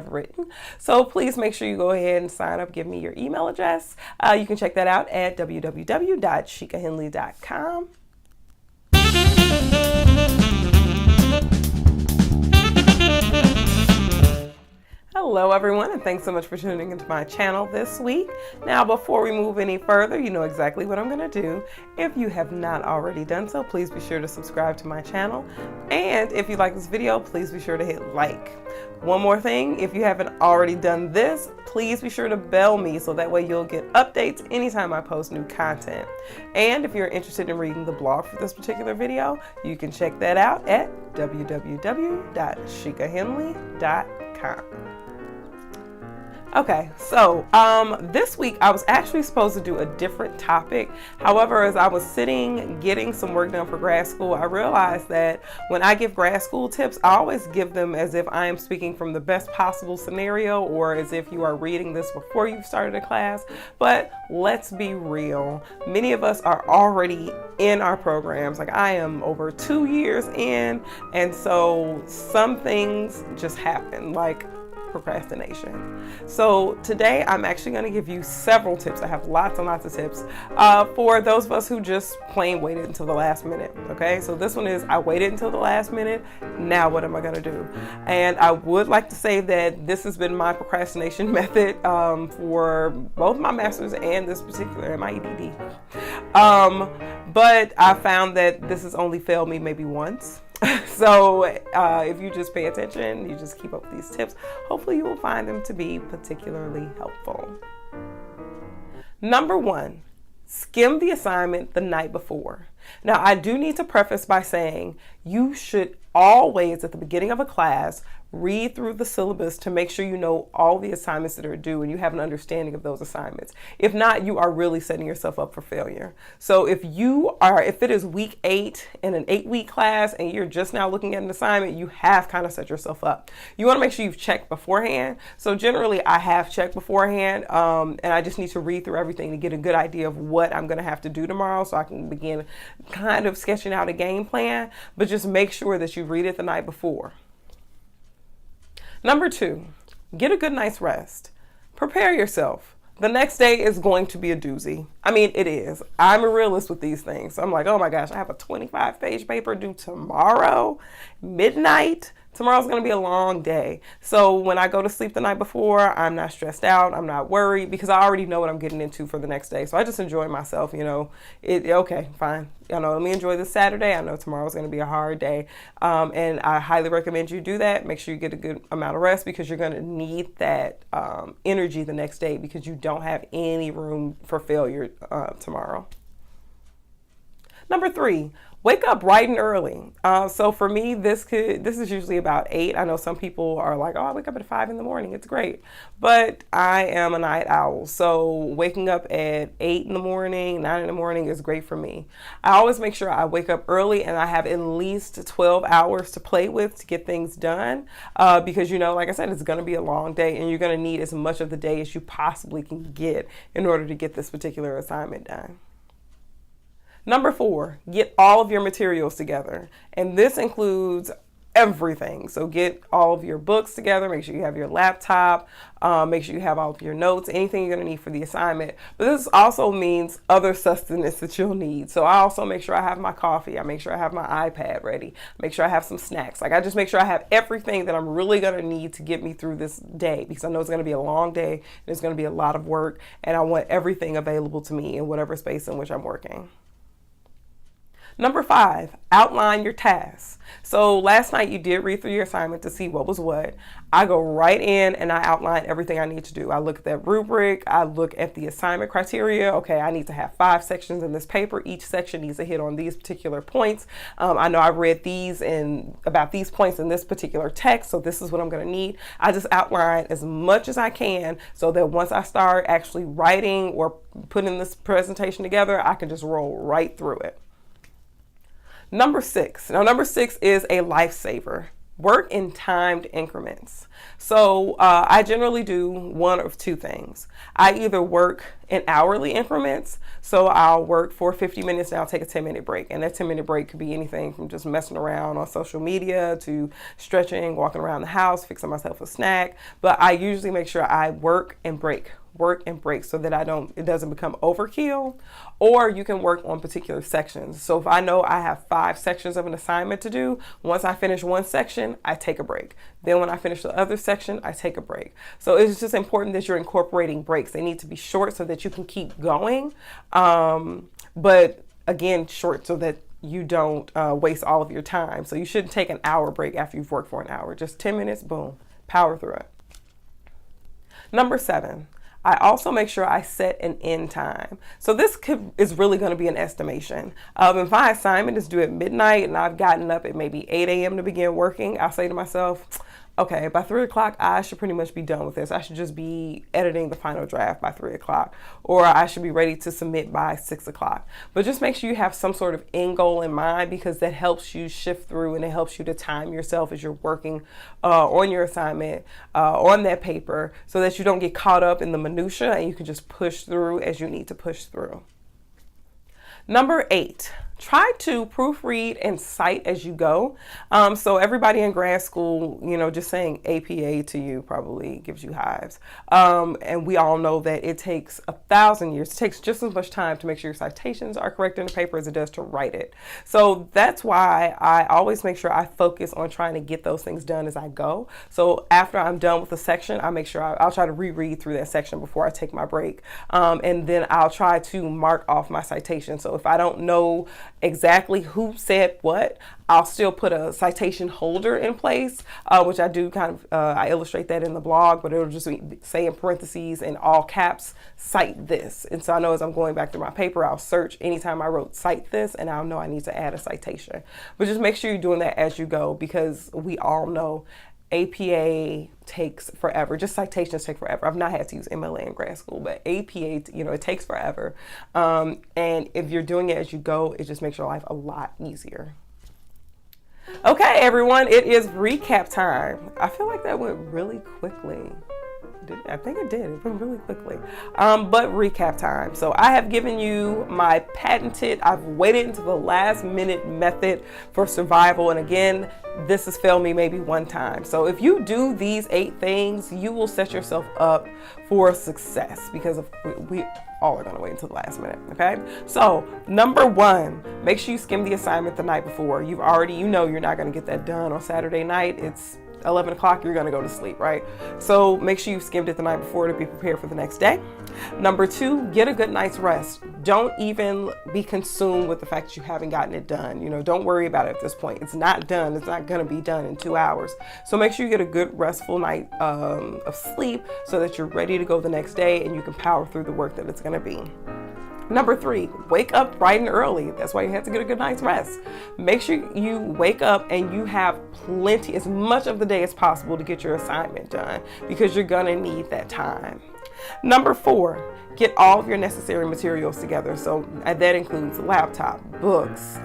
written. So please make sure you go ahead and sign up, give me your email address. You can check that out at www.shikahenley.com. Hello everyone, and thanks so much for tuning into my channel this week. Now before we move any further, you know exactly what I'm going to do. If you have not already done so, please be sure to subscribe to my channel. And if you like this video, please be sure to hit like. One more thing, if you haven't already done this, please be sure to bell me so that way you'll get updates anytime I post new content. And if you're interested in reading the blog for this particular video, you can check that out at www.shikahenley.com. Okay, so this week I was actually supposed to do a different topic. However, as I was sitting getting some work done for grad school, I realized that when I give grad school tips, I always give them as if I am speaking from the best possible scenario or as if you are reading this before you've started a class. But let's be real. Many of us are already in our programs. Like I am over 2 years in, and so some things just happen, like procrastination. So today I'm actually going to give you several tips. I have lots and lots of tips for those of us who just plain waited until the last minute. Okay, so this one is I waited until the last minute. Now what am I going to do? And I would like to say that this has been my procrastination method for both my master's and this particular my EDD. But I found that this has only failed me maybe once. So if you just pay attention, you just keep up with these tips, hopefully you will find them to be particularly helpful. Number 1, skim the assignment the night before. Now, I do need to preface by saying you should always, at the beginning of a class, read through the syllabus to make sure you know all the assignments that are due and you have an understanding of those assignments. If not, you are really setting yourself up for failure. So if it is week 8 in an 8-week class and you're just now looking at an assignment, you have kind of set yourself up. You want to make sure you've checked beforehand. So generally I have checked beforehand and I just need to read through everything to get a good idea of what I'm going to have to do tomorrow so I can begin kind of sketching out a game plan, but just make sure that you read it the night before. Number 2, get a good night's rest. Prepare yourself. The next day is going to be a doozy. I mean, it is. I'm a realist with these things. So I'm like, oh my gosh, I have a 25-page paper due tomorrow, midnight. Tomorrow's going to be a long day. So when I go to sleep the night before, I'm not stressed out. I'm not worried because I already know what I'm getting into for the next day. So I just enjoy myself, you know. Okay, fine. Let me enjoy this Saturday. I know tomorrow's going to be a hard day. And I highly recommend you do that. Make sure you get a good amount of rest because you're going to need that energy the next day because you don't have any room for failure tomorrow. Number 3, wake up bright and early. So for me, this is usually about 8. I know some people are like, oh, I wake up at 5 in the morning. It's great. But I am a night owl. So waking up at 8 in the morning, 9 in the morning is great for me. I always make sure I wake up early and I have at least 12 hours to play with to get things done. Because, like I said, it's going to be a long day and you're going to need as much of the day as you possibly can get in order to get this particular assignment done. Number 4, get all of your materials together. And this includes everything. So get all of your books together. Make sure you have your laptop. Make sure you have all of your notes, anything you're going to need for the assignment. But this also means other sustenance that you'll need. So I also make sure I have my coffee. I make sure I have my iPad ready. Make sure I have some snacks. Like I just make sure I have everything that I'm really going to need to get me through this day because I know it's going to be a long day. There's going to be a lot of work and I want everything available to me in whatever space in which I'm working. Number 5, outline your tasks. So last night you did read through your assignment to see what was what. I go right in and I outline everything I need to do. I look at that rubric. I look at the assignment criteria. Okay, I need to have 5 sections in this paper. Each section needs to hit on these particular points. I know I've read these and about these points in this particular text, so this is what I'm going to need. I just outline as much as I can so that once I start actually writing or putting this presentation together, I can just roll right through it. Number 6. Now, number 6 is a lifesaver. Work in timed increments. So I generally do one of two things. I either work in hourly increments. So I'll work for 50 minutes and I'll take a 10-minute break. And that 10-minute break could be anything from just messing around on social media to stretching, walking around the house, fixing myself a snack. But I usually make sure I work and break so that it doesn't become overkill. Or you can work on particular sections. So if I know I have 5 sections of an assignment to do, once I finish one section, I take a break. Then when I finish the other section, I take a break. So it's just important that you're incorporating breaks. They need to be short so that you can keep going. But again, short so that you don't waste all of your time. So you shouldn't take an hour break after you've worked for an hour. Just 10 minutes, boom, power through it. Number 7. I also make sure I set an end time. So this is really going to be an estimation. If my assignment is due at midnight and I've gotten up at maybe 8 a.m. to begin working, I'll say to myself, okay, by 3 o'clock, I should pretty much be done with this. I should just be editing the final draft by 3 o'clock, or I should be ready to submit by 6 o'clock. But just make sure you have some sort of end goal in mind, because that helps you shift through and it helps you to time yourself as you're working on your assignment, on that paper, so that you don't get caught up in the minutia and you can just push through as you need to push through. Number 8, try to proofread and cite as you go. So everybody in grad school, just saying APA to you probably gives you hives. And we all know that it takes 1,000 years. It takes just as much time to make sure your citations are correct in the paper as it does to write it. So that's why I always make sure I focus on trying to get those things done as I go. So after I'm done with a section, I make sure I'll try to reread through that section before I take my break. And then I'll try to mark off my citation. So if I don't know exactly who said what, I'll still put a citation holder in place, which I do I illustrate that in the blog, but it'll just say in parentheses in all caps, cite this. And so I know as I'm going back through my paper, I'll search anytime I wrote cite this, and I'll know I need to add a citation. But just make sure you're doing that as you go, because we all know APA takes forever. Just citations take forever. I've not had to use MLA in grad school, but APA, it takes forever. And if you're doing it as you go, it just makes your life a lot easier. Okay, everyone, it is recap time. I feel like that went really quickly. I think it did. It went really quickly. But recap time. So I have given you my patented, I've waited until the last minute method for survival. And again, this has failed me maybe one time. So if you do these 8 things, you will set yourself up for success, because we all are going to wait until the last minute. Okay. So number 1, make sure you skim the assignment the night before. You're not going to get that done on Saturday night. It's 11 o'clock, you're going to go to sleep, right? So make sure you've skimmed it the night before to be prepared for the next day. Number 2, get a good night's rest. Don't even be consumed with the fact that you haven't gotten it done. Don't worry about it at this point. It's not done. It's not going to be done in 2 hours. So make sure you get a good restful night of sleep so that you're ready to go the next day and you can power through the work that it's going to be. Number 3, wake up bright and early. That's why you have to get a good night's rest. Make sure you wake up and you have as much of the day as possible to get your assignment done, because you're gonna need that time. Number 4, get all of your necessary materials together. So that includes laptop, books,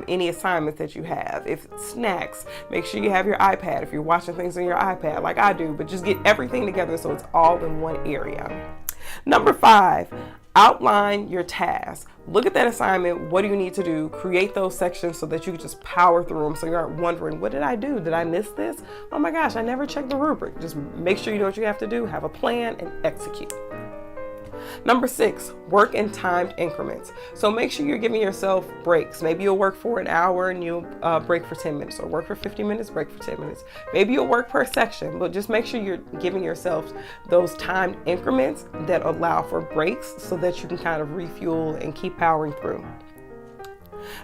any assignments that you have. If it's snacks, make sure you have your iPad if you're watching things on your iPad like I do, but just get everything together so it's all in one area. Number 5, outline your tasks. Look at that assignment. What do you need to do? Create those sections so that you can just power through them, so you aren't wondering, what did I do? Did I miss this? Oh my gosh, I never checked the rubric. Just make sure you know what you have to do, have a plan, and execute. Number 6, work in timed increments. So make sure you're giving yourself breaks. Maybe you'll work for an hour and you'll break for 10 minutes, or work for 50 minutes, break for 10 minutes. Maybe you'll work per section, but just make sure you're giving yourself those timed increments that allow for breaks so that you can kind of refuel and keep powering through.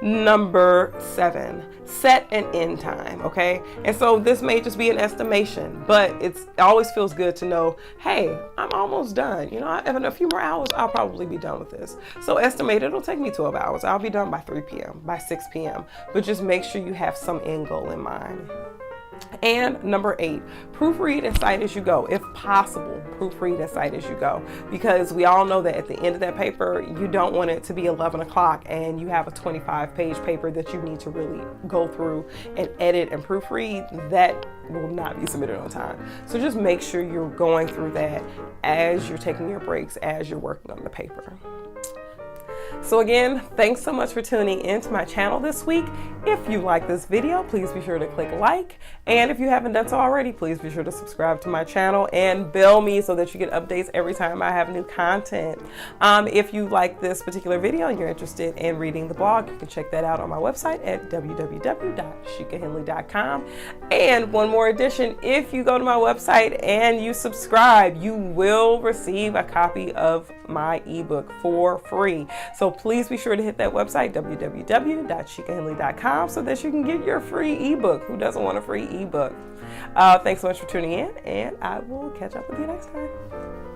Number 7, set an end time, okay? And so this may just be an estimation, but it always feels good to know, hey, I'm almost done. In a few more hours, I'll probably be done with this. So estimate it'll take me 12 hours. I'll be done by 3 p.m., by 6 p.m. But just make sure you have some end goal in mind. And number 8, proofread and cite as you go. If possible, proofread and cite as you go, because we all know that at the end of that paper, you don't want it to be 11 o'clock and you have a 25-page paper that you need to really go through and edit and proofread. That will not be submitted on time. So just make sure you're going through that as you're taking your breaks, as you're working on the paper. So again, thanks so much for tuning into my channel this week. If you like this video, please be sure to click like. And if you haven't done so already, please be sure to subscribe to my channel and bell me so that you get updates every time I have new content. If you like this particular video and you're interested in reading the blog, you can check that out on my website at www.shikahenley.com. And one more addition, if you go to my website and you subscribe, you will receive a copy of my ebook for free. So please be sure to hit that website, www.shikahenley.com, so that you can get your free ebook. Who doesn't want a free ebook? Thanks so much for tuning in, and I will catch up with you next time.